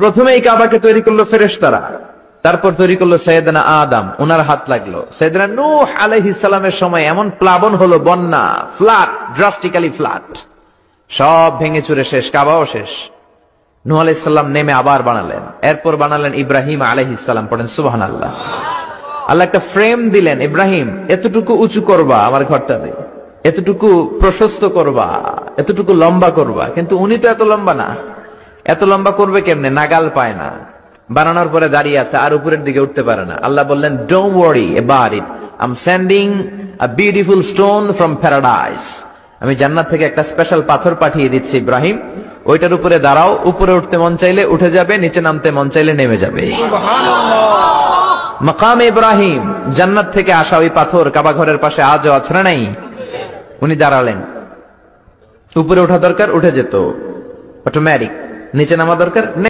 প্রথমে এই কাবাকে তৈরি করলো ফেরেশতারা, তারপর তৈরি করলো সাইয়েদনা আদম, ওনার হাত লাগলো। সাইয়েদনা নূহ আলাইহিস সালামের সময় এমন প্লাবন হলো, বন্যা, ফ্লাড, ড্রাস্টিক্যালি ফ্লাড, সব ভেঙে চুরে শেষ, কাবাও শেষ। নূহ আলাইহিস সালাম নেমে আবার বানালেন, এরপর বানালেন ইব্রাহিম আলাইহিস সালাম। পড়েন সুবহানাল্লাহ। আল্লাহ একটা ফ্রেম দিলেন, ইব্রাহিম এতটুকু উঁচু করবা আমার ঘরটাতে, এতটুকু প্রশস্ত করবা, এতটুকু লম্বা করবা। কিন্তু উনি তো এত লম্বা না, এত লম্বা করবে কেমনে, নাগাল পায় না। বানানোর পরে দাঁড়িয়ে আছে, আর উপরের দিকে উঠতে পারে না। আল্লাহ বললেন, don't worry about it, I am sending a beautiful stone from paradise. আমি জান্নাত থেকে একটা স্পেশাল পাথর পাঠিয়ে দিচ্ছি ইব্রাহিম, ওইটার উপরে দাঁড়াও, উপরে উঠতে মন চাইলে উঠে যাবে, নিচে নামতে মন চাইলে নেমে যাবে। মাকাম ইব্রাহিম, জান্নাত থেকে আসা ওই পাথর কাবা ঘরের পাশে আজও আছে না নাই? উনি দাঁড়ালেন, উপরে ওঠা দরকার উঠে যেত অটোমেটিক, নিচে নামা দরকার